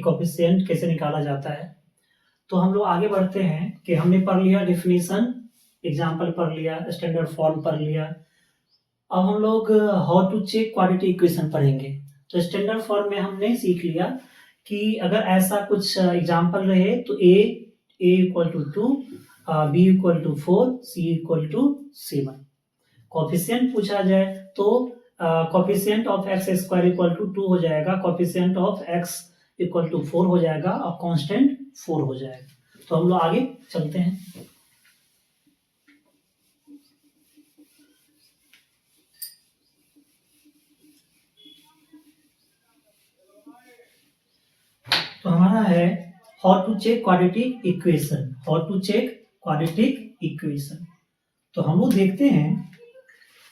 Coefficient कैसे निकाला जाता है। तो हम लोग आगे बढ़ते हैं कि हमने पढ़ लिया डेफिनेशन, एग्जाम्पल पढ़ लिया, स्टैंडर्ड फॉर्म पढ़ लिया। अब हम लोग how to check quadratic equation पढ़ेंगे। तो स्टैंडर्ड फॉर्म में हमने सीख लिया कि अगर ऐसा कुछ एग्जाम्पल रहे तो a equal to 2, b equal to 4, c equal to 7। Coefficient पूछा जाए तो coefficient of x square equal to 2 हो जाएगा, coefficient of x equal to 4 हो जाएगा और कांस्टेंट 4 हो जाएगा। तो हम लोग आगे चलते हैं। तो हमारा है how to check quadratic equation, how to check quadratic equation. तो हम लोग देखते हैं,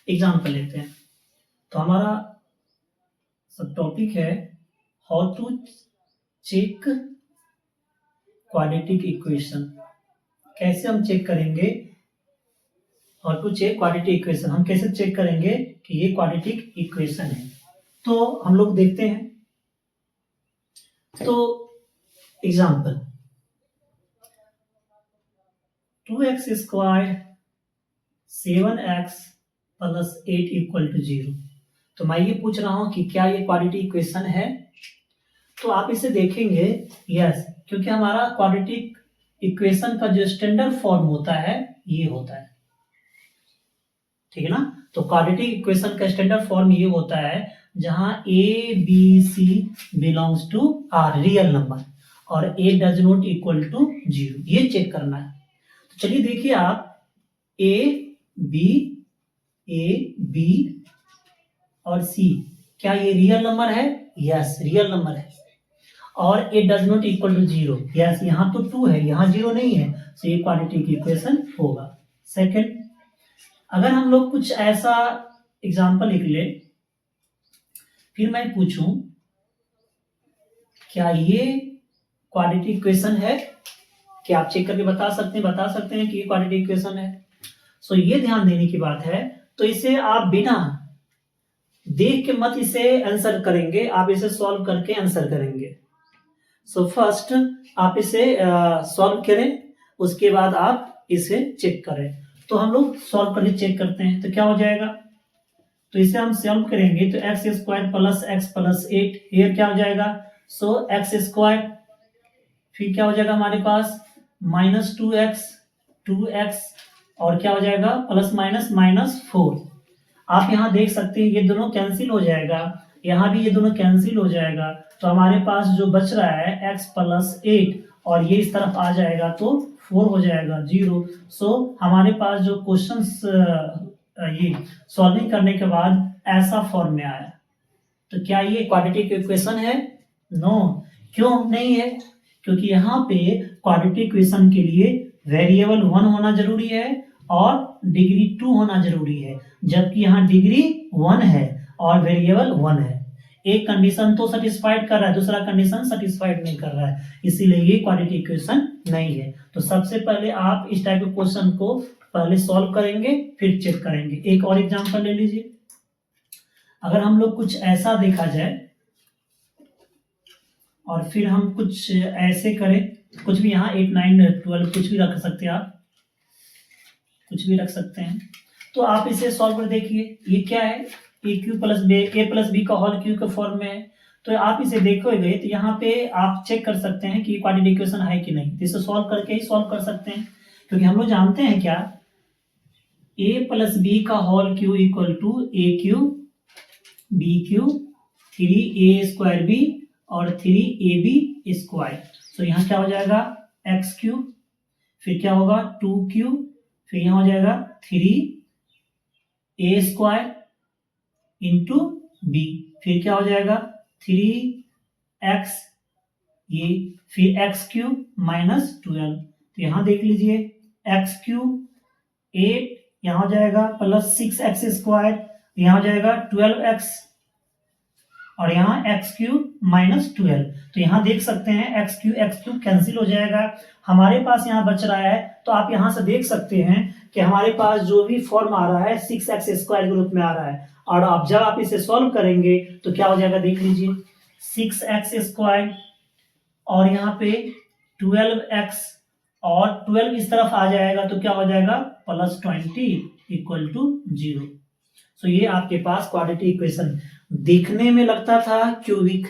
एग्जाम्पल लेते हैं। तो हमारा सब टॉपिक है how to check quadratic equation. कैसे हम चेक करेंगे how to check quadratic equation, हम कैसे चेक करेंगे कि ये क्वाड्रेटिक इक्वेशन है। तो हम लोग देखते हैं। तो example 2x square 7x plus 8 equal to 0। तो मैं ये पूछ रहा हूं कि क्या ये क्वाड्रेटिक इक्वेशन है। तो आप इसे देखेंगे, यस, क्योंकि हमारा क्वाड्रेटिक इक्वेशन का जो स्टैंडर्ड फॉर्म होता है ये होता है, ठीक है ना। तो क्वाड्रेटिक इक्वेशन का स्टैंडर्ड फॉर्म ये होता है जहां a b c belongs to R real number और a does not equal to 0, ये चेक करना है। तो चलिए देखिए आप, a b और c क्या ये रियल नंबर है? यस, रियल नंबर है। और a does not equal to 0, yes, यहाँ तो 2 है, यहाँ 0 नहीं है, तो ये क्वाड्रेटिक इक्वेशन होगा। सेकंड, अगर हम लोग कुछ ऐसा एग्जांपल लिख ले, फिर मैं पूछूं क्या ये क्वाड्रेटिक इक्वेशन है, क्या आप चेक करके बता सकते हैं कि ये क्वाड्रेटिक इक्वेशन है। सो ये ध्यान देने की बात है। तो इसे आप बिना देख के मत इसे आंसर करेंगे, आप इसे सॉल्व करके आंसर करेंगे। सो फर्स्ट आप इसे सॉल्व करें, उसके बाद आप इसे चेक करें। तो हम लोग सॉल्व करके चेक करते हैं। तो क्या हो जाएगा, तो इसे हम सॉल्व करेंगे तो x square plus x plus 8, ये क्या हो जाएगा, सो एक्स स्क्वायर, फिर क्या हो जाएगा हमारे पास माइनस 2x और क्या हो जाएगा प्लस माइनस माइनस 4। आप यहाँ देख सकते हैं ये दोनों कैंसिल हो जाएगा, यहाँ भी ये दोनों कैंसिल हो जाएगा। तो हमारे पास जो बच रहा है x प्लस 8 और ये इस तरफ आ जाएगा तो 4 हो जाएगा 0। सो हमारे पास जो क्वेश्चंस ये सॉल्विंग करने के बाद ऐसा फॉर्म में आया। तो क्या ये क्वाड्रेटिक इक्वेशन है? नो। क्यों नहीं है? क्योंकि यहाँ पे क्वाड्रेटिक इक्वेशन के लिए वेरिएबल 1 होना जरूरी है और डिग्री 2 होना जरूरी है, जबकि यहाँ डिग्री 1 है और वेरिएबल 1 है। एक कंडीशन तो सेटिस्फाइड कर रहा है, दूसरा कंडीशन सेटिस्फाइड नहीं कर रहा है, इसीलिए ये क्वाड्रेटिक इक्वेशन नहीं है। तो सबसे पहले आप इस टाइप के क्वेश्चन को पहले सॉल्व करेंगे, फिर चेक करेंगे। एक और एग्जांपल ले लीजिए। अगर हम लोग कुछ ऐसा देखा जाए और फिर हम कुछ ऐसे करें, कुछ भी यहाँ 8 9 12 कुछ भी रख सकते हैं, आप कुछ भी रख सकते हैं। तो आप इसे सॉल्व कर देखिए, ये क्या है, ए प्लस बी का होल क्यू के फॉर्म में है। तो आप इसे देखोगे तो यहाँ पे आप चेक कर सकते हैं कि क्वाड्रेटिक इक्वेशन है कि नहीं। तो इसे सॉल्व करके ही सॉल्व कर सकते हैं, क्योंकि हम लोग जानते हैं क्या, a प्लस बी का whole cube equal to a cube b cube 3a square b और 3ab स्क्वायर। तो यहाँ क्या हो जाएगा एक्स क्यू, फिर क्या होगा 2q, फिर यहाँ हो जाएगा 3a स्क्वायर इंटू बी, फिर क्या हो जाएगा 3x, ये फिर एक्स क्यूब माइनस 12। तो यहाँ देख लीजिए एक्स क्यूब 8, यहाँ हो जाएगा प्लस 6x स्क्वायर, यहाँ हो जाएगा 12x और यहाँ एक्स क्यूब माइनस 12। तो यहाँ देख सकते हैं एक्स क्यूब कैंसिल हो जाएगा, हमारे पास यहाँ बच रहा है। तो आप यहाँ से देख सकते हैं कि हमारे पास जो भी फॉर्म आ रहा है 6x स्क्वायर के रूप में आ रहा है। और अब जब आप इसे सॉल्व करेंगे तो क्या हो जाएगा, देख लीजिए 6x स्क्वायर और यहाँ पे 12x और 12 इस तरफ आ जाएगा तो क्या हो जाएगा +20 इक्वल टू 0। सो ये आपके पास क्वाड्रेटिक इक्वेशन देखने में लगता था क्यूबिक,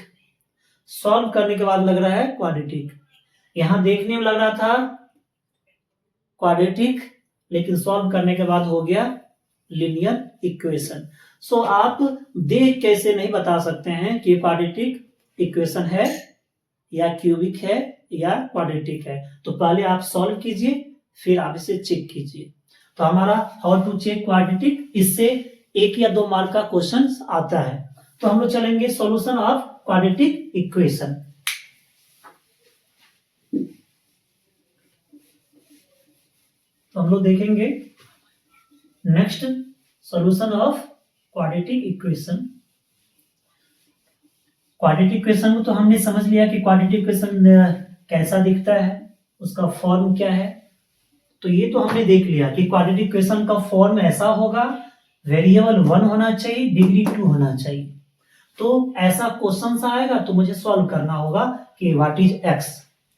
सॉल्व करने के बाद लग रहा है क्वाड्रेटिक। यहां देखने में लग रहा था क्वाड्रेटिक, लेकिन सॉल्व करने के बाद हो गया लीनियर इक्वेशन। सो आप देख कैसे नहीं बता सकते हैं कि क्वाड्रेटिक इक्वेशन है या क्यूबिक है या क्वाड्रेटिक है। तो पहले आप सॉल्व कीजिए, फिर आप इसे चेक कीजिए। तो हमारा हाउ टू चेक क्वाड्रेटिक, इससे 1 या 2 मार्क का क्वेश्चन आता है। तो हम लोग चलेंगे सॉल्यूशन ऑफ क्वाड्रेटिक इक्वेशन। तो हम लोग देखेंगे next solution of quadratic equation. Quadratic equation को तो हमने समझ लिया कि क्वाड्रेटिक इक्वेशन कैसा दिखता है, उसका फॉर्म क्या है। तो ये तो हमने देख लिया कि क्वाड्रेटिक इक्वेशन का फॉर्म ऐसा होगा, वेरिएबल 1 होना चाहिए, डिग्री 2 होना चाहिए। तो ऐसा क्वेश्चन आएगा तो मुझे सॉल्व करना होगा कि व्हाट इज एक्स,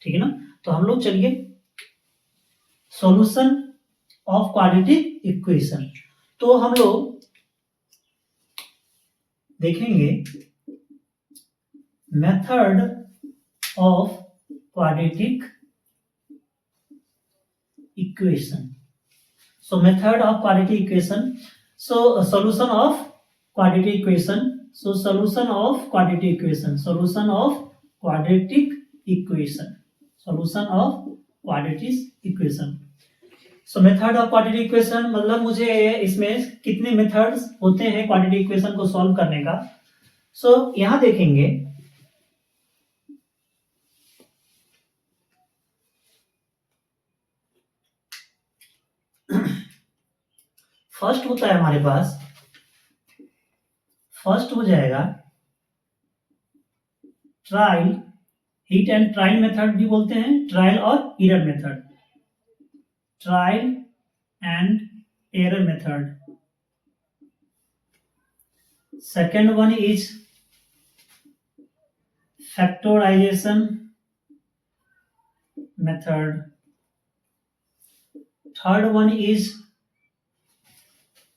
ठीक है ना। तो हम लोग चलिए सॉल्यूशन ऑफ क्वाड्रेटिक इक्वेशन। तो हम लोग देखेंगे method of quadratic equation. So method of quadratic equation, so solution of quadratic equation, so solution of quadratic equation, solution of quadratic equation, solution of quadratic equation. So method of quadratic equation मतलब मुझे इसमें कितने methods होते हैं quadratic equation को solve करने का। सो यहां देखेंगे फर्स्ट होता है हमारे पास, फर्स्ट हो जाएगा trial, hit and trial method भी बोलते हैं, ट्रायल और error method, trial and error method. Second one is factorisation method. Third one is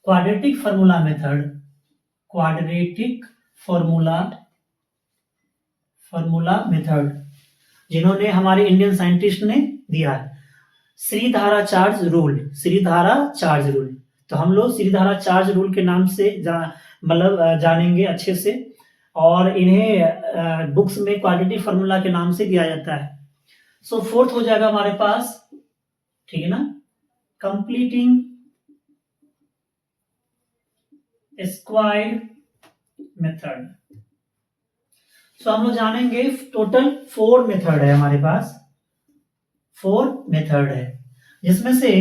quadratic formula method, quadratic formula method, जिन्होंने हमारे इंडियन साइंटिस्ट ने दिया है। श्रीधारा चार्ज रूल, श्रीधारा चार्ज रूल। तो हम लोग श्रीधारा चार्ज रूल के नाम से जानेंगे अच्छे से, और इन्हें बुक्स में क्वाड्रेटिक फॉर्मूला के नाम से दिया जाता है। सो फोर्थ हो जाएगा हमारे पास, ठीक है ना, कंप्लीटिंग स्क्वायर मेथड। सो हम लोग जानेंगे टोटल 4 मेथड है हमारे पास, 4 मेथड है, जिसमें से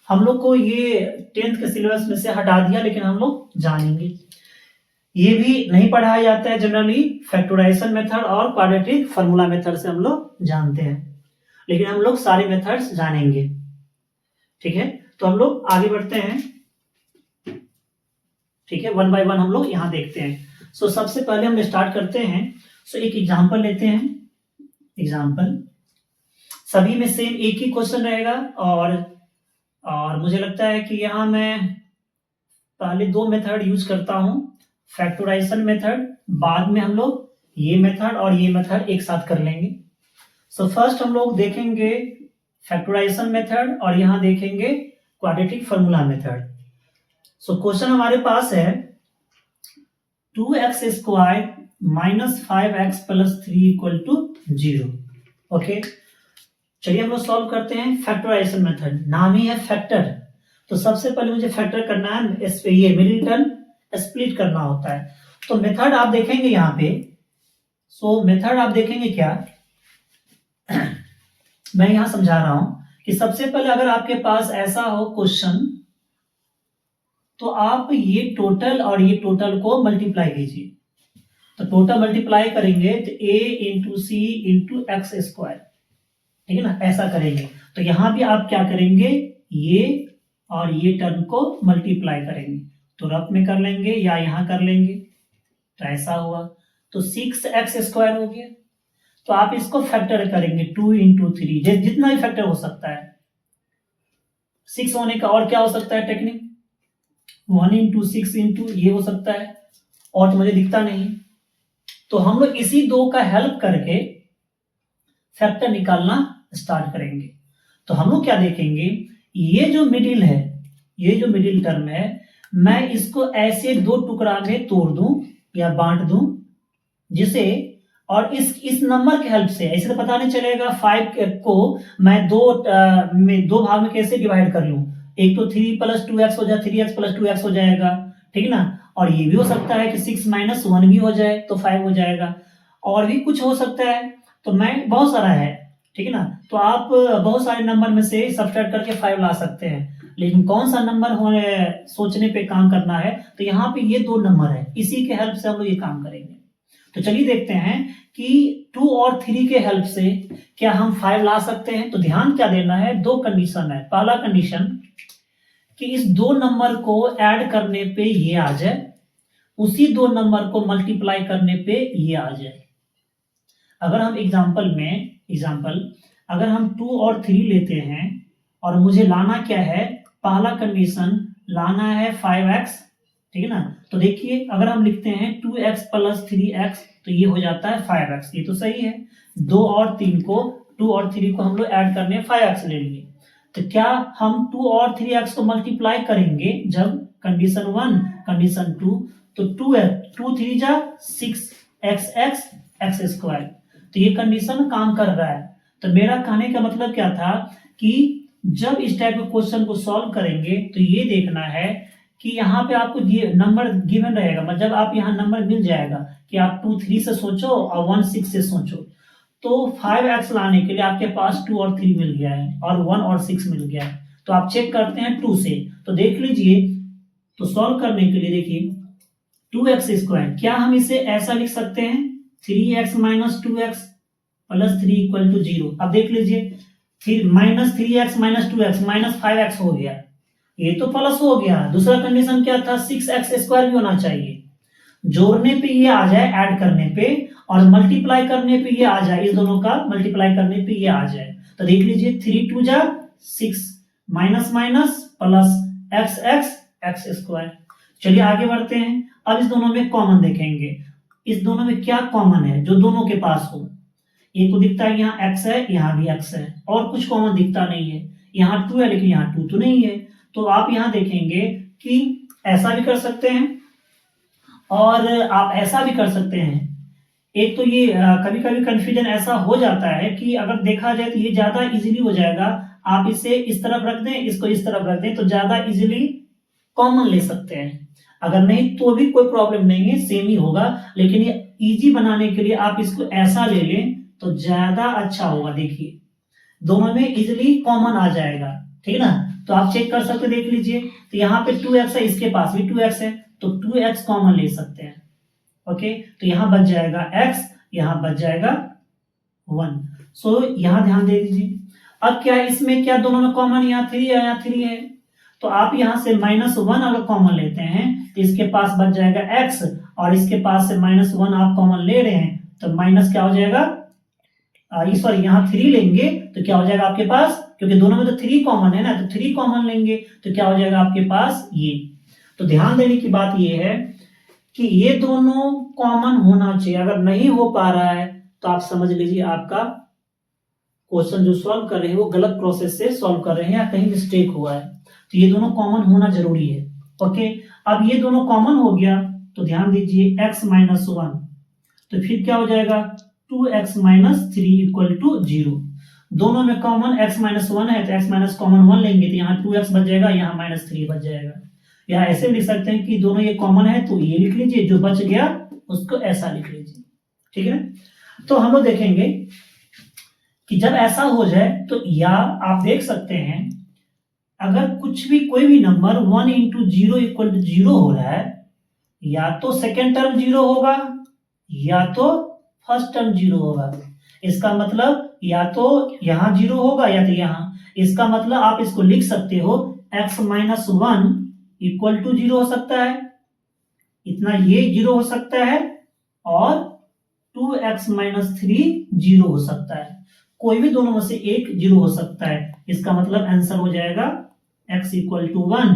हम लोग को ये 10th के सिलेबस में से हटा दिया, लेकिन हम लोग जानेंगे। ये भी नहीं पढ़ाया जाता है जनरली, फैक्टराइजेशन मेथड और क्वाड्रेटिक फॉर्मूला मेथड से हम लोग जानते हैं, लेकिन हम लोग सारे मेथड्स जानेंगे, ठीक है। तो हम लोग आगे बढ़ते हैं, ठीक है, 1 बाय 1 हम लोग यहां देखते हैं। सो सबसे पहले हम स्टार्ट करते हैं। सो एक एग्जांपल लेते हैं, एग्जांपल सभी में सेम एक ही क्वेश्चन रहेगा, और मुझे लगता है कि यहां मैं पहले 2 मेथड यूज करता हूं, फैक्टराइजेशन मेथड, बाद में हम लोग ये मेथड और ये मेथड एक साथ कर लेंगे। सो फर्स्ट हम लोग देखेंगे फैक्टराइजेशन मेथड और यहां देखेंगे quadratic formula method. So question हमारे पास है 2x square minus 5x plus 3 equal to 0। Okay, चलिए हम लोग सॉल्व करते हैं फैक्टराइजेशन मेथड, नाम ही है फैक्टर। तो सबसे पहले मुझे फैक्टर करना है, इस पे ये मिडिल टर्म स्प्लिट करना होता है। तो मेथड आप देखेंगे यहाँ पे, सो मेथड आप देखेंगे क्या मैं यहां समझा रहा हूं कि सबसे पहले अगर आपके पास ऐसा हो क्वेश्चन, तो आप ये टोटल और ये टोटल को मल्टीप्लाई कीजिए। तो टोटल मल्टीप्लाई करेंगे तो a into c into x square, ठीक है ना, ऐसा करेंगे। तो यहां भी आप क्या करेंगे, ये और ये टर्म को मल्टीप्लाई करेंगे, तो रफ में कर लेंगे या यहां कर लेंगे, तो ऐसा हुआ। तो 6x स्क्वायर हो गया। तो आप इसको फैक्टर करेंगे 2 इंटू 3, जितना भी फैक्टर हो सकता है। 6 होने का और क्या हो सकता है टेक्निक, 1 इंटू 6 इंटू ये हो सकता है, और तो मुझे दिखता नहीं। तो हम लोग इसी 2 का हेल्प करके फैक्टर निकालना स्टार्ट करेंगे। तो हम लोग क्या देखेंगे, ये जो मिडिल है, ये जो मिडिल टर्म है, मैं इसको ऐसे 2 टुकड़ा में तोड़ दूं या बांट दूं, जिसे और इस नंबर के हेल्प से, ऐसे तो पता नहीं चलेगा 5 को मैं 2 भाग में कैसे डिवाइड कर लूं। एक तो 3 प्लस 2x हो जाए, 3x प्लस 2x हो जाएगा, ठीक ना। और ये भी हो सकता है कि 6 माइनस 1 भी हो जाए तो 5 हो जाएगा, और भी कुछ हो सकता है। तो मैं बहुत सारा है, ठीक है ना। तो आप बहुत सारे नंबर में से सब्ट्रैक्ट करके 5 ला सकते हैं, लेकिन कौन सा नंबर होने सोचने पे काम करना है। तो यहाँ पे ये 2 नंबर है, इसी के हेल्प से हम लोग ये काम करेंगे। तो चलिए देखते हैं कि 2 और 3 के हेल्प से क्या हम 5 ला सकते हैं। तो ध्यान क्या देना है, 2 कंडीशन है। पहला कंडीशन कि इस 2 नंबर को ऐड करने पे ये आ जाए, उसी 2 नंबर को मल्टीप्लाई करने पे ये आ जाए। अगर हम एग्जाम्पल अगर हम 2 और 3 लेते हैं और मुझे लाना क्या है, पहला कंडीशन लाना है 5x, ठीक है ना। तो देखिए अगर हम लिखते हैं 2x प्लस 3x तो ये हो जाता है 5x, ये तो सही है। 2 और 3 को 2 और 3 को हम लोग ऐड करने 5x ले लिए। तो क्या हम 2 और 3x को मल्टीप्लाई करेंगे जब कंडीशन 1 कंडीशन 2, तो 2 3 जा 6x x स्क्वायर, तो ये कंडीशन काम कर रहा है। तो मेरा कहने का मतलब क्या था कि जब इस टाइप के क्वेश्चन को सॉल्व करेंगे तो ये देखना है कि यहाँ पे आपको ये नंबर गिवन रहेगा, मतलब आप यहाँ नंबर मिल जाएगा कि आप 2 3 से सोचो और 1 6 से सोचो। तो 5x लाने के लिए आपके पास 2 और 3 मिल गया है और 1 और 6 मिल गया है। तो आप चेक करते हैं 2 से, तो देख लीजिए। तो सॉल्व करने के लिए देखिए 2x स्क्वायर, क्या हम इसे ऐसा लिख सकते हैं 3x minus 2x plus 3 equal to 0। अब देख लीजिए फिर minus 3x minus 2x minus 5x हो गया, ये तो प्लस हो गया। दूसरा कंडीशन क्या था, 6x स्क्वायर भी होना चाहिए। जोड़ने पे ये आ जाए, ऐड करने पे, और मल्टीप्लाई करने पे ये आ जाए, इस दोनों का मल्टीप्लाई करने पे ये आ जाए। तो देख लीजिए 3 2 जा 6 minus minus plus x square. चलिए आगे बढ़ते हैं। अब इस दोनों में कॉमन देखेंगे, इस दोनों में क्या कॉमन है जो दोनों के पास हो। एक तो दिखता है यहाँ x है, यहाँ भी x है, और कुछ कॉमन दिखता नहीं है। यहाँ 2 है लेकिन यहाँ 2 तो नहीं है। तो आप यहाँ देखेंगे कि ऐसा भी कर सकते हैं और आप ऐसा भी कर सकते हैं। एक तो ये कभी कभी कंफ्यूजन ऐसा हो जाता है कि अगर देखा जाए तो ये ज्यादा इजीली हो जाएगा। आप इसे इस तरफ रख दें, इसको इस तरफ रख दें, तो ज्यादा इजीली कॉमन ले सकते हैं। अगर नहीं तो भी कोई प्रॉब्लम नहीं है, सेम ही होगा। लेकिन ये इजी बनाने के लिए आप इसको ऐसा ले लें तो ज्यादा अच्छा होगा। देखिए दोनों में इजीली कॉमन आ जाएगा, ठीक है ना। तो आप चेक कर सकते, देख लीजिए। तो यहाँ पे 2x है, इसके पास भी 2x है, तो 2x कॉमन ले सकते हैं। ओके, तो यहाँ बच जाएगा x, यहाँ बच जाएगा 1। सो यहाँ ध्यान दे दीजिए। अब क्या इसमें क्या दोनों में कॉमन, यहाँ 3 है, यहाँ 3 है। तो आप यहाँ से -1 अगर कॉमन लेते हैं तो इसके पास बच जाएगा x, और इसके पास से -1 आप कॉमन ले रहे हैं तो माइनस क्या हो जाएगा, सॉरी यहाँ 3 लेंगे तो क्या हो जाएगा आपके पास, क्योंकि दोनों में तो 3 कॉमन है ना, तो 3 कॉमन लेंगे तो क्या हो जाएगा आपके पास ये। तो ध्यान देने की बात ये है कि ये दोनों कॉमन होना चाहिए। अगर नहीं हो पा रहा है तो आप समझ लीजिए आपका क्वेश्चन जो सॉल्व कर रहे हैं वो गलत प्रोसेस से सॉल्व कर रहे हैं या कहीं मिस्टेक हुआ है। तो ये दोनों कॉमन होना जरूरी है। ओके, अब ये दोनों कॉमन हो गया तो ध्यान दीजिए x माइनस 1, तो फिर क्या हो जाएगा 2x माइनस 3 इक्वल टू 0। दोनों में कॉमन x माइनस 1 है तो x माइनस कॉमन 1 लेंगे तो यहाँ 2x बच जाएगा, यहाँ -3 बच जाएगा। या ऐसे लिख सकते हैं कि दोनों ये कॉमन है तो ये लिख लीजिए, जो बच गया उसको ऐसा लिख लीजिए, ठीक है ना। तो हम लोग देखेंगे कि जब ऐसा हो जाए तो या आप देख सकते हैं अगर कुछ भी कोई भी नंबर 1 इंटू 0 इक्वल टू 0 हो रहा है, या तो सेकेंड टर्म 0 होगा या तो फर्स्ट टर्म 0 होगा। इसका मतलब या तो यहाँ 0 होगा या तो यहाँ। इसका मतलब आप इसको लिख सकते हो x माइनस 1 इक्वल टू 0 हो सकता है, इतना ये 0 हो सकता है, और 2x माइनस 3 जीरो हो सकता है, कोई भी दोनों में से एक जीरो हो सकता है। इसका मतलब आंसर हो जाएगा x इक्वल टू 1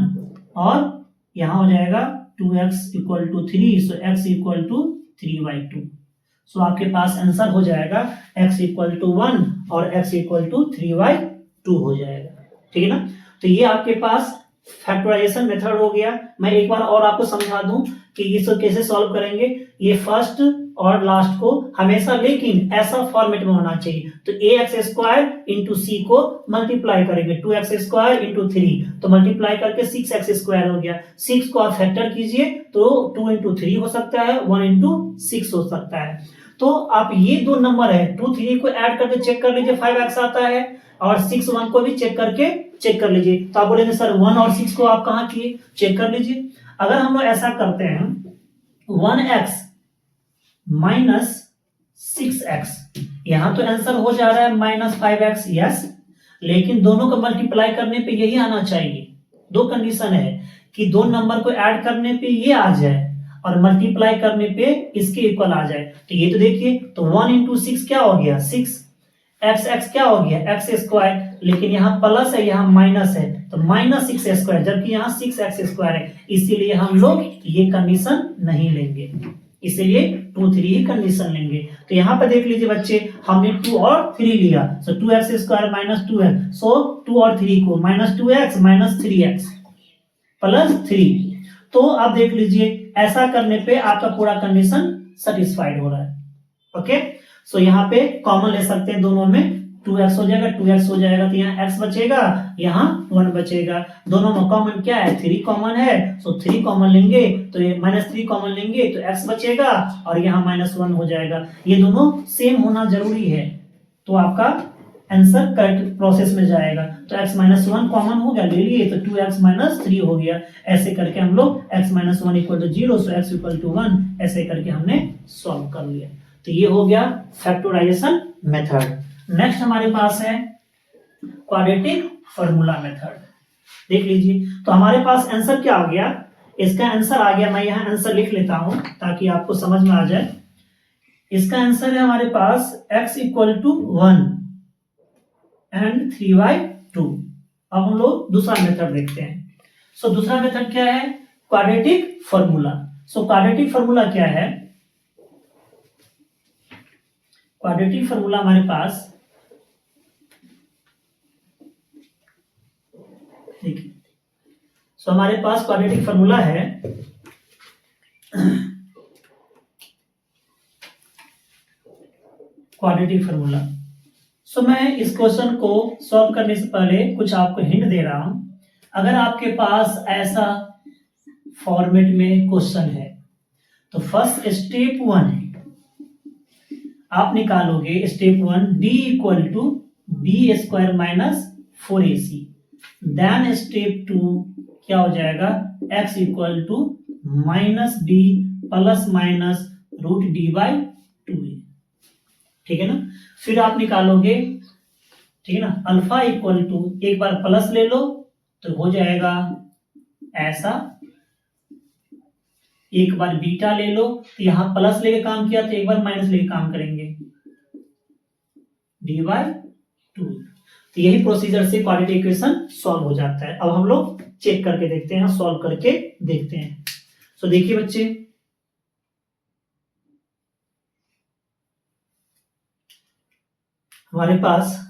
और यहां हो जाएगा 2x equal to 3, so x equal to 3/2। So आपके पास आंसर हो जाएगा x इक्वल टू 1 और x इक्वल टू 3/2 हो जाएगा। ठीक है ना। तो ये आपके पास फैक्टराइजेशन मेथड हो गया। मैं एक बार और आपको समझा दूं कि इसको कैसे सॉल्व करेंगे। ये फर्स्ट और लास्ट को हमेशा लेकिन ऐसा फॉर्मेट में होना चाहिए। तो ax² इंटू सी को मल्टीप्लाई करेंगे, 2x² इंटू 3 तो मल्टीप्लाई करके 6x² हो गया। 6 को आप फैक्टर कीजिए तो 2 इंटू 3 हो सकता है, 1 इंटू 6 हो सकता है। तो आप ये दो नंबर है 2 3 को ऐड करके चेक कर लीजिए 5x आता है, और 6 1 को भी चेक कर लीजिए। तो आप बोलेंगे सर 1 और 6 को आप कहां किए, चेक कर लीजिए। अगर हम लोग ऐसा करते हैं 1x माइनस 6x, यहां तो आंसर हो जा रहा है माइनस 5x, यस, लेकिन दोनों को मल्टीप्लाई करने पे यही आना चाहिए। दो कंडीशन है कि दो नंबर को ऐड करने पे ये आ जाए और मल्टीप्लाई करने पे इसके इक्वल आ जाए। तो ये तो देखिए, तो 1 इंटू 6 क्या हो गया 6, x क्या हो गया x², लेकिन यहाँ प्लस है यहाँ माइनस है तो माइनस 6x², जबकि यहाँ 6x² है, इसीलिए हम लोग ये कंडीशन नहीं लेंगे, इसीलिए 2 3 ही कंडीशन लेंगे। तो यहाँ पे देख लीजिए बच्चे, हमने 2 और 3 लिया, सो 2x² माइनस 2x, सो 2 और 3 को minus 2x minus 3x plus 3। तो अब देख लीजिए ऐसा करने पे आपका पूरा कंडीशन सेटिस्फाइड हो रहा है। ओके, सो यहाँ पे कॉमन ले सकते हैं, दोनों में 2x हो जाएगा, 2x हो जाएगा तो यहाँ x बचेगा, यहाँ 1 बचेगा। दोनों में कॉमन क्या है 3 कॉमन है, सो 3 कॉमन लेंगे तो ये -3 कॉमन लेंगे तो x बचेगा और यहाँ -1 हो जाएगा। ये दोनों सेम होना जरूरी है तो आपका आंसर करेक्ट प्रोसेस में जाएगा। तो x -1 कॉमन हो गया, ले लिए तो 2x -3 हो गया। ऐसे करके हम लोग x -1 equal to 0, so x equal to 1 ऐसे करके हमने सॉल्व कर लिया। तो ये हो गया फैक्टराइजेशन मेथड। नेक्स्ट हमारे पास है क्वाड्रेटिक फार्मूला मेथड। देख लीजिए, तो हमारे पास आंसर क्या आ गया, इसका आंसर आ गया, मैं यहाँ आंसर लिख लेता हूं ताकि आपको समझ में आ जाए। इसका आंसर है हमारे पास x इक्वल टू 1 एंड 3/2। अब हम लोग दूसरा मेथड देखते हैं। सो दूसरा मेथड क्या है, quadratic formula. So quadratic formula क्या है, क्वाड्रेटिक फार्मूला हमारे पास देखिए, सो हमारे पास क्वाड्रेटिक फार्मूला है क्वाड्रेटिक फार्मूला। सो मैं इस क्वेश्चन को सॉल्व करने से पहले कुछ आपको हिंट दे रहा हूं। अगर आपके पास ऐसा फॉर्मेट में क्वेश्चन है तो फर्स्ट स्टेप 1 है, आप निकालोगे step 1 d equal to b² minus 4ac। Then step 2 क्या हो जाएगा, x equal to minus b plus minus root d/2। ठीक है ना। फिर आप निकालोगे, ठीक है ना, अल्फा इक्वल टू, एक बार प्लस ले लो तो हो जाएगा ऐसा, एक बार बीटा ले लो तो यहां प्लस लेके काम किया तो एक बार माइनस लेके काम करेंगे d/2। तो यही प्रोसीजर से क्वाड्रेटिक इक्वेशन सॉल्व हो जाता है। अब हम लोग चेक करके देखते हैं, सॉल्व करके देखते हैं। सो देखिए बच्चे, हमारे पास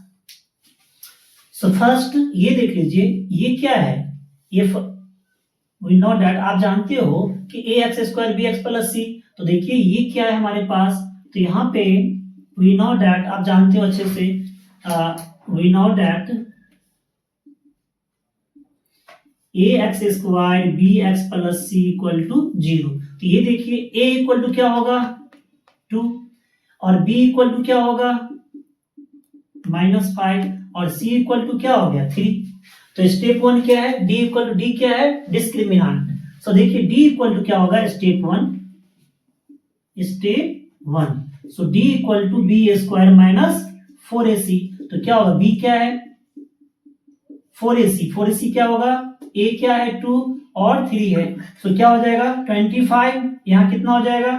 सो फर्स्ट ये देख लीजिए, ये क्या है, ये वी नो दैट, आप जानते हो कि ax² bx प्लस c। तो देखिए ये क्या है हमारे पास, तो यहाँ पे वी नो दैट, आप जानते हो अच्छे से, we know that ax² bx plus c equal to 0। तो ये देखिए a इक्वल टू क्या होगा 2 और b इक्वल टू क्या होगा -5 और c इक्वल टू क्या हो गया 3। तो स्टेप 1 क्या है, d इक्वल टू, d क्या है डिस्क्रिमिनेंट। सो देखिए d इक्वल टू क्या होगा step 1, so d equal to b² minus 4ac। तो क्या होगा, b क्या है 4ac क्या होगा, a क्या है 2 और 3 है, सो क्या हो जाएगा 25, यहाँ कितना हो जाएगा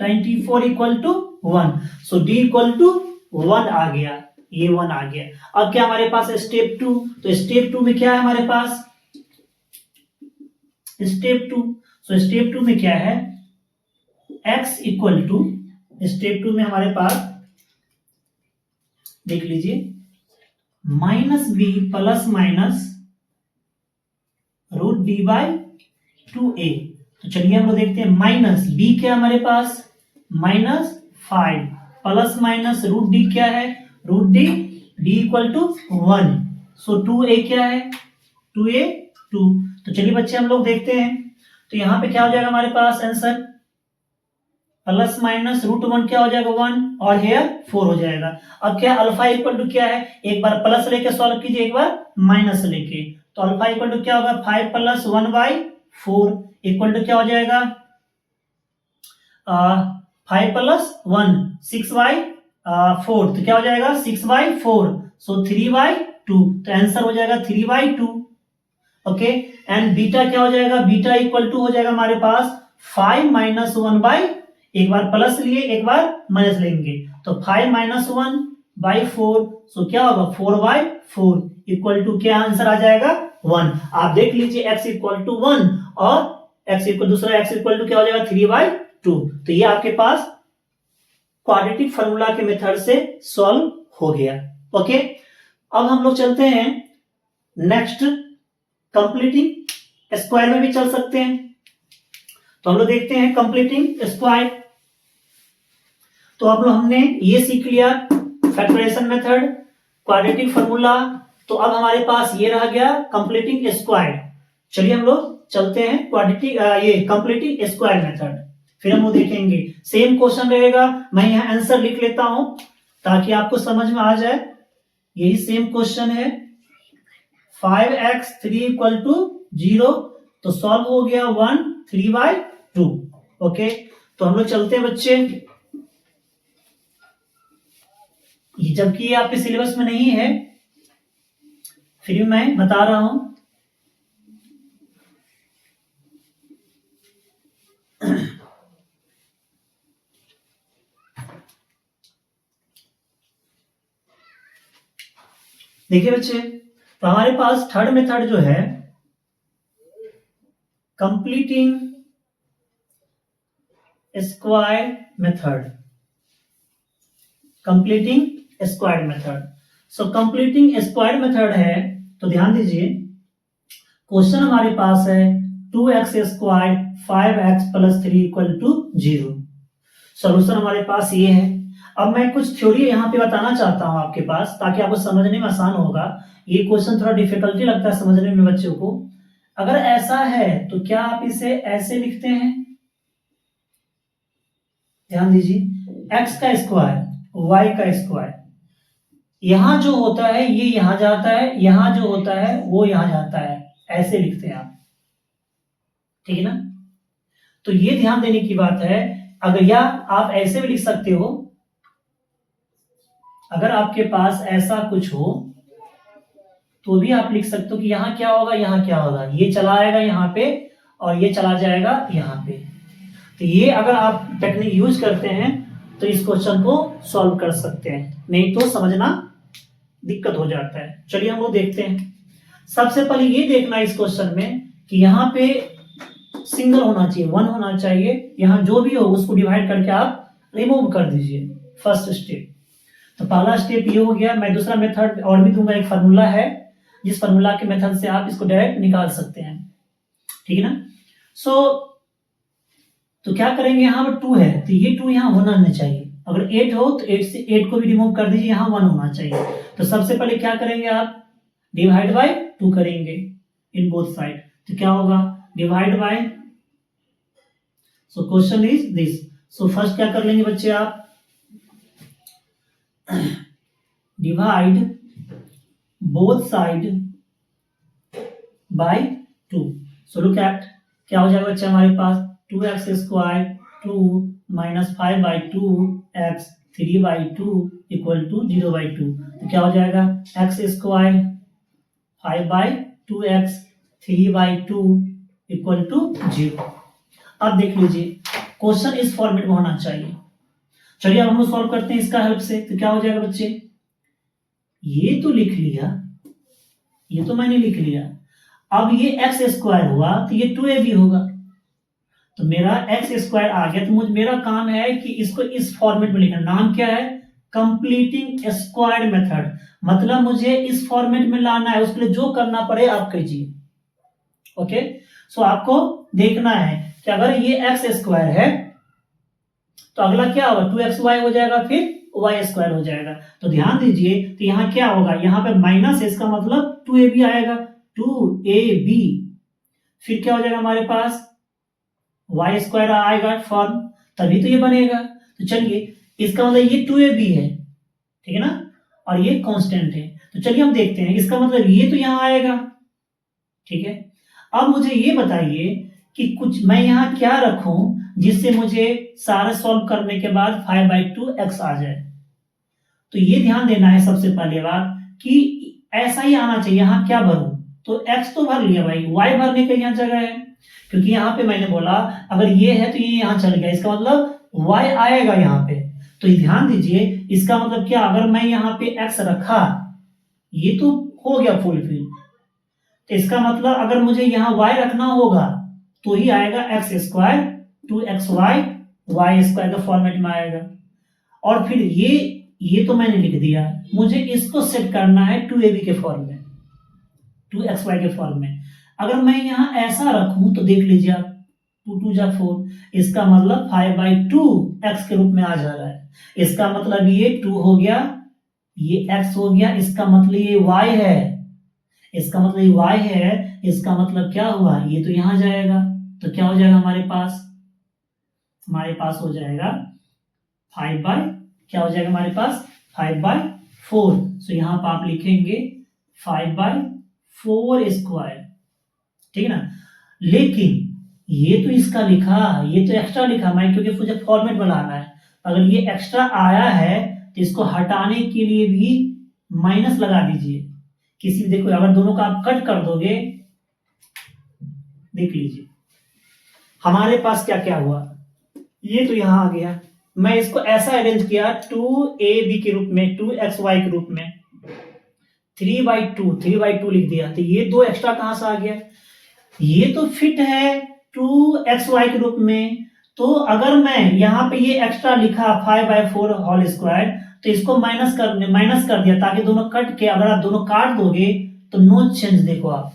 24 equal to 1। So d equal to 1 आ गया, ये 1 आ गया। अब क्या हमारे पास है स्टेप 2, तो स्टेप 2 में क्या है हमारे पास स्टेप 2। सो स्टेप 2 में क्या है x इक्वल टू, स्टेप 2 में हमारे पास देख लीजिए -b प्लस माइनस √d/2a। तो चलिए हम लोग देखते हैं माइनस b क्या हमारे पास -5 प्लस माइनस √d क्या है √d, d equal to 1। So 2a क्या है 2a 2। तो चलिए बच्चे हम लोग देखते हैं, तो यहां पे क्या हो जाएगा हमारे पास आंसर प्लस माइनस √1 क्या हो जाएगा 1 और हेयर 4 हो जाएगा। अब क्या अल्फा इक्वल टू क्या है, एक बार प्लस लेके सॉल्व कीजिए, एक बार माइनस लेके। तो अल्फा इक्वल टू क्या होगा 5 प्लस 1/4 इक्वल टू क्या हो जाएगा 5 प्लस 1 6/4, तो क्या हो जाएगा 6/4। सो 3/2, तो आंसर हो जाएगा 3/2। ओके, एंड बीटा क्या हो जाएगा, बीटा इक्वल टू हो जाएगा हमारे पास 5 माइनस 1/, एक बार प्लस लिए एक बार माइनस लेंगे, तो 5 माइनस 1/4। सो क्या होगा 4/4 इक्वल टू क्या आंसर आ जाएगा 1। आप देख लीजिए x इक्वल टू 1 और x इक्वल दूसरा x इक्वल टू क्या हो जाएगा 3/2। तो ये आपके पास क्वाड्रेटिक फार्मूला के मेथड से सॉल्व हो गया। ओके, अब हम लोग चलते हैं नेक्स्ट, कंप्लीटिंग स्क्वायर में भी चल सकते हैं। तो हम लोग देखते हैं कंप्लीटिंग स्क्वायर। तो अब हमने ये सीख लिया फैक्टराइजेशन मेथड, क्वाड्रेटिक फार्मूला। तो अब हमारे पास ये रह गया कंप्लीटिंग स्क्वायर। चलिए हम लोग चलते हैं क्वाड्रेटिक ये कंप्लीटिंग स्क्वायर मेथड, फिर हम वो देखेंगे। सेम क्वेश्चन रहेगा, मैं यहाँ आंसर लिख लेता हूं ताकि आपको समझ में आ जाए। यही सेम क्वेश्चन है 5x3 इक्वल टू 0, तो सॉल्व हो गया 1 3/2। ओके, तो हम लोग चलते हैं बच्चे, ये जबकि ये आपके सिलेबस में नहीं है फिर भी मैं बता रहा हूं। देखिए बच्चे, तो हमारे पास थर्ड मेथड जो है completing square method, completing square method. So completing square method है, तो ध्यान दीजिए क्वेश्चन हमारे पास है 2x² 5x + 3 = 0। सॉल्यूशन हमारे पास ये है। अब मैं कुछ थ्योरी यहाँ पे बताना चाहता हूँ आपके पास ताकि आपको समझने में आसान होगा। ये क्वेश्चन थोड़ा डिफिकल्टी लगता है समझने में बच्चों को। अगर ऐसा है तो क्या आप इसे ऐसे लिखते हैं, ध्यान दीजिए x का स्क्वायर y का स्क्वायर, यहां जो होता है ये यहां जाता है, यहां जो होता है वो यहां जाता है, ऐसे लिखते हैं आप, ठीक है ना। तो ये ध्यान देने की बात है। अगर या आप ऐसे भी लिख सकते हो, अगर आपके पास ऐसा कुछ हो तो भी आप लिख सकते हो कि यहां क्या होगा यहां क्या होगा, ये चला आएगा यहां पे और ये चला जाएगा यहां पे। तो ये अगर आप टेक्निक यूज करते हैं तो इस क्वेश्चन को सॉल्व कर सकते हैं, नहीं तो समझना दिक्कत हो जाता है। चलिए हम लोग देखते हैं। सबसे पहले ये देखना इस क्वेश्चन में कि यहाँ पे सिंगल होना चाहिए, 1 होना चाहिए, यहाँ जो भी हो उसको डिवाइड करके आप रिमूव कर दीजिए, फर्स्ट स्टेप। तो पहला स्टेप ये हो गया। मैं दूसरा मेथड और भी दूंगा, एक फार्मूला है जिस फार्मूला के मेथड से आप इसको डायरेक्ट निकाल सकते हैं, ठीक है ना। तो क्या करेंगे, यहाँ पर 2 है तो ये 2 यहाँ होना नहीं चाहिए। अगर 8 हो तो 8 से 8 को भी रिमूव कर दीजिए, यहाँ 1 होना चाहिए। तो सबसे पहले क्या करेंगे आप, डिवाइड बाय 2 करेंगे इन बोथ साइड, तो क्या होगा divide by. So question is this. So first क्या कर लेंगे बच्चे आप, divide both side by 2। So look at क्या हो जाएगा बच्चे हमारे पास 2x² 2 - 5/2x 3/2 = 0/2। तो क्या हो जाएगा x² 5/2x 3/2 = 0। अब देख लीजिए क्वेश्चन इस फॉर्मेट में होना चाहिए। चलिए अब हम लोग सॉल्व करते हैं इसका हेल्प से। तो क्या हो जाएगा बच्चे, ये तो लिख लिया, ये तो मैंने लिख लिया। अब ये एक्स स्क्वायर हुआ तो ये 2ab होगा। तो मेरा एक्स स्क्वायर आ गया। तो मेरा काम है कि इसको इस फॉर्मेट में लिखना। नाम क्या है, कंप्लीटिंग स्क्वायर मेथड। मतलब मुझे इस फॉर्मेट में लाना है, उसके लिए जो करना पड़े आप कीजिए। ओके, सो आपको देखना है कि अगर ये एक्स स्क्वायर है तो अगला क्या होगा, 2xy हो जाएगा, फिर y स्क्वायर हो जाएगा। तो ध्यान दीजिए, तो यहाँ क्या होगा, यहाँ पे माइनस, इसका मतलब 2ab आएगा, 2ab। फिर क्या हो जाएगा हमारे पास, y स्क्वायर आएगा फॉर्म, तभी तो ये बनेगा। तो चलिए, इसका मतलब ये 2ab है, ठीक है ना, और ये कांस्टेंट है। तो चलिए हम देखते हैं, इसका मतलब ये तो यहाँ आएगा, ठीक है। अब मुझे ये बताइए कि कुछ मैं यहाँ क्या रखूं जिससे मुझे सारे सॉल्व करने के बाद 5/2x आ जाए। तो ये ध्यान देना है सबसे पहले बात कि ऐसा ही आना चाहिए। यहाँ क्या भरूं, तो x तो भर लिया भाई, y भरने का यहाँ जगह है, क्योंकि यहाँ पे मैंने बोला अगर ये है तो ये यहाँ चल गया, इसका मतलब y आएगा यहाँ पे। तो ध्यान दीजिए, इसका मतलब क्या, अगर मैं यहाँ पे x रखा, ये तो हो गया फुलफिल। तो इसका मतलब अगर मुझे यहाँ y रखना होगा तो ही आएगा x square 2xy y square का फॉर्मेट में आएगा। और फिर ये तो मैंने लिख दिया, मुझे इसको सेट करना है 2ab के फॉर्म में, 2xy के फॉर्म में। अगर मैं यहाँ ऐसा रखूं तो देख लीजिए आप, 2 2 जा 4, इसका मतलब 5/2x के रूप में आ जा रहा है। इसका मतलब ये 2 हो गया, ये x हो गया, इसका मतलब ये y है, इसका मतलब ये y है, इसका मतलब क्या हुआ, ये तो यहाँ जाएगा। तो क्या हो जाएगा हमारे पास हो जाएगा 5/4। सो यहाँ पर आप लिखेंगे 5/4 स्क्वायर, ठीक है ना। लेकिन ये तो इसका लिखा, ये तो एक्स्ट्रा लिखा मैं, क्योंकि मुझे फॉर्मेट बनाना है। अगर ये एक्स्ट्रा आया है तो इसको हटाने के लिए भी माइनस लगा दीजिए किसी भी। देखो, अगर दोनों का आप कट कर दोगे, देख लीजिए हमारे पास क्या क्या हुआ, ये तो यहां आ गया। मैं इसको ऐसा अरेंज किया 2ab के रूप में, 2xy के रूप में, 3/2 लिख दिया। तो ये 2 एक्स्ट्रा कहां से आ गया, ये तो फिट है 2xy के रूप में। तो अगर मैं यहाँ पे ये एक्स्ट्रा लिखा 5/4 होल स्क्वायर, तो इसको माइनस कर दिया, ताकि दोनों कट के, अगर आप दोनों काट दोगे तो नो चेंज, देखो आप,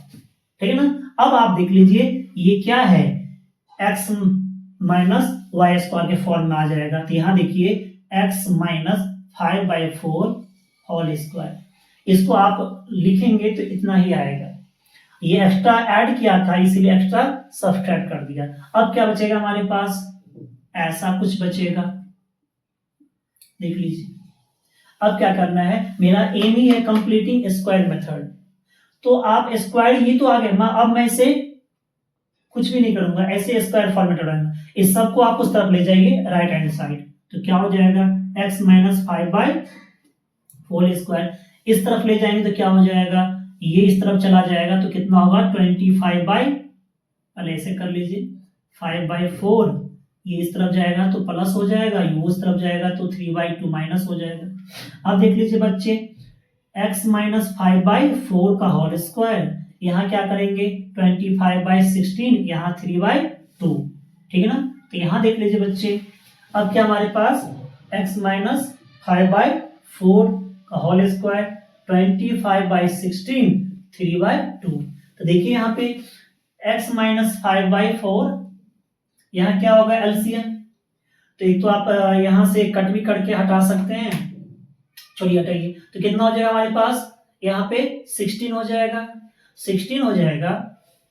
ठीक है ना। अब आप देख लीजिए ये क्या है, x माइनस वाई स्क्वायर के फॉर्म में आ जाएगा। तो यहाँ देखिए x माइनस 5/4 होल स्क्वायर, इसको आप लिखेंगे तो इतना ही आएगा। ये एक्स्ट्रा ऐड किया था, इसीलिए एक्स्ट्रा सब्सट्रैक्ट कर दिया। अब क्या बचेगा हमारे पास, ऐसा कुछ बचेगा, देख लीजिए। अब क्या करना है, मेरा एम ही है कंप्लीटिंग स्क्वायर मेथड। तो आप स्क्वायर, ये तो आ गया, अब मैं इसे कुछ भी नहीं करूंगा, ऐसे स्क्वायर फॉर्मेट रहेगा। इस सबको आप उस तरफ ले जाइए राइट हैंड साइड, तो क्या हो जाएगा x माइनस 5/4 स्क्वायर। इस तरफ ले जाएंगे तो क्या हो जाएगा, ये इस तरफ चला जाएगा तो कितना होगा 25, पहले ऐसे कर लीजिए, 5/4, ये इस तरफ जाएगा तो प्लस हो जाएगा, ये उस तरफ जाएगा तो 3/2 माइनस हो जाएगा। अब देख लीजिए बच्चे, x माइनस 5/4 का होल स्क्वायर, यहाँ क्या करेंगे 25/16, यहाँ 3/2, ठीक है ना। तो यहाँ देख लीजिए बच्चे, अब क्या हमारे पास x माइनस 5/4 का होल स्क्वायर, 25/16, 3/2। तो देखिए यहाँ पे x माइनस 5/4, यहाँ क्या होगा एलसीएम। तो एक तो आप यहाँ से कट भी करके हटा सकते हैं, चलिए हटाइए। तो कितना हो जाएगा हमारे पास, यहाँ पे 16 हो जाएगा, 16 हो जाएगा।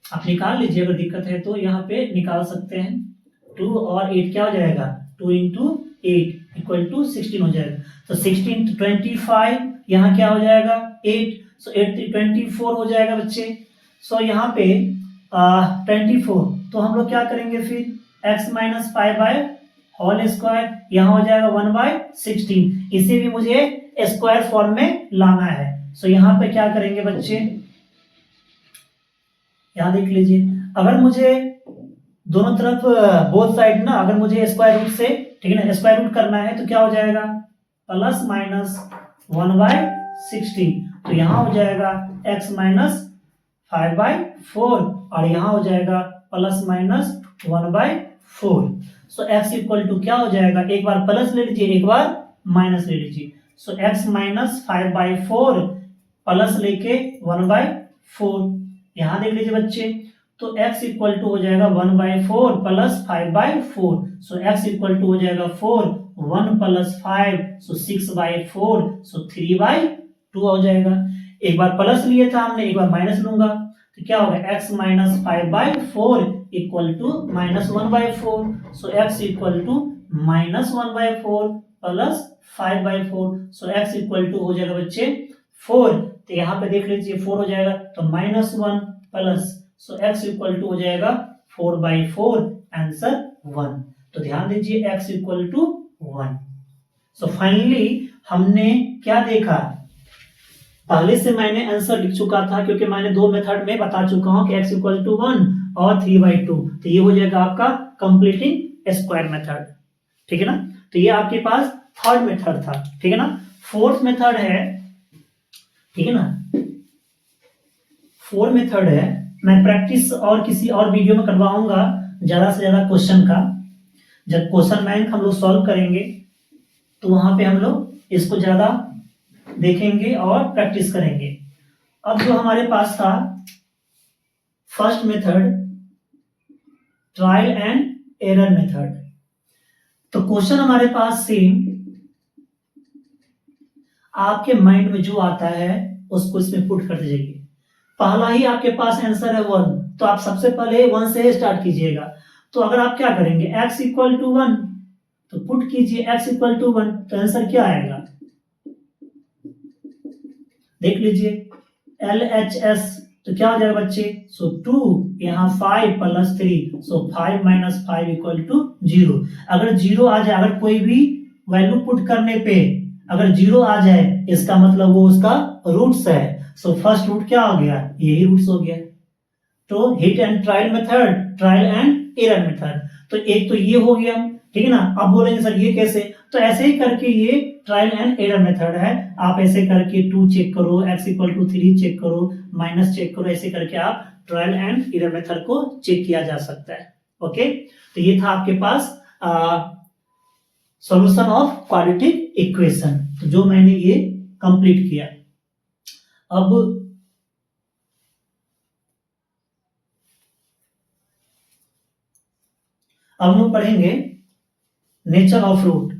आप निकाल लीजिए, अगर दिक्कत है तो यहाँ पे निकाल सकते हैं। 2 और 8 क्या हो जाएगा, 2 × 8 इक्वल टू 16 हो जाएगा। तो 16 to 25, यहाँ क्या हो जाएगा 8, सो 8 24 हो जाएगा बच्चे। सो यहाँ पे 24, तो हम लोग क्या करेंगे फिर, x माइनस 5 होल स्क्वायर, यहाँ हो जाएगा 1/16। इसे भी मुझे स्क्वायर फॉर्म में लाना है। सो यहाँ पे क्या करेंगे बच्चे, यहाँ देख लीजिए, अगर मुझे दोनों तरफ बोथ साइड ना, अगर मुझे स्क्वायर रूट से, ठीक है ना, स्क्वायर रूट करना है तो क्या हो जाएगा, प्लस माइनस 1/16, तो यहाँ हो जाएगा x माइनस 5/4 और यहाँ हो जाएगा plus minus 1/4। So x equal to क्या हो जाएगा, एक बार प्लस ले लीजिए, एक बार माइनस ले लीजिए। सो x माइनस 5/4 प्लस लेके 1/4, यहाँ देख लीजिए बच्चे, तो x इक्वल टू हो जाएगा 1/4 plus 5/4। So x equal to हो जाएगा 4, 1 प्लस 5, सो 6/4, सो 3/2 हो जाएगा। एक बार प्लस लिए था हमने, एक बार माइनस लूंगा, तो क्या होगा, x minus 5/4 equal to minus 1/4। So x equal to minus 1/4 plus 5/4। So x equal to हो जाएगा बच्चे 4, तो यहाँ पे देख लीजिए 4 हो जाएगा, तो -1 plus, so x equal to हो जाएगा 4/4, आंसर 1। तो ध्यान दीजिए x equal to 1। So finally हमने क्या देखा, पहले से मैंने आंसर लिख चुका था क्योंकि मैंने दो मेथड में बता चुका हूं कि x इक्वल टू 1 और 3/2, तो ये हो जाएगा आपका कंप्लीटिंग स्क्वायर मेथड, ठीक है ना। तो ये आपके पास थर्ड मेथड था, ठीक है ना। फोर्थ मेथड है, ठीक है ना, फोर्थ मेथड है, मैं प्रैक्टिस और किसी और वीडियो में करवाऊंगा ज्यादा से ज्यादा क्वेश्चन का। जब क्वेश्चन बैंक हम लोग सॉल्व करेंगे तो वहां पे हम लोग इसको ज्यादा देखेंगे और प्रैक्टिस करेंगे। अब जो हमारे पास था first method, trial and error method, तो क्वेश्चन हमारे पास सेम, आपके माइंड में जो आता है उसको इसमें पुट करते जाइए। पहला ही आपके पास आंसर है 1, तो आप सबसे पहले 1 से स्टार्ट कीजिएगा। तो अगर आप क्या करेंगे, x इक्वल टू 1, तो पुट कीजिए x इक्वल टू 1, तो आंसर क्या आएगा, देख लीजिए LHS, तो क्या हो जाएगा बच्चे, सो 2, यहाँ 5 plus 3, so 5 minus 5 equal to 0। अगर 0 आ जाए, अगर कोई भी वैल्यू पुट करने पे अगर 0 आ जाए, इसका मतलब वो उसका रूट्स है। सो फर्स्ट रूट क्या हो गया, यही रूट्स हो गया। तो hit and trial method, trial and error method, तो एक तो ये हो गया, ठीक है ना। अब बोलेंगे सर ये कैसे, तो ऐसे ही करके ये ट्रायल एंड एरर मेथड है। आप ऐसे करके 2 चेक करो, x इक्वल टू 3 चेक करो, माइनस चेक करो, ऐसे करके आप ट्रायल एंड एरर मेथड को चेक किया जा सकता है। ओके, तो ये था आपके पास सॉल्यूशन ऑफ क्वाड्रेटिक इक्वेशन, तो जो मैंने ये कंप्लीट किया। अब हम लोग पढ़ेंगे नेचर ऑफ रूट।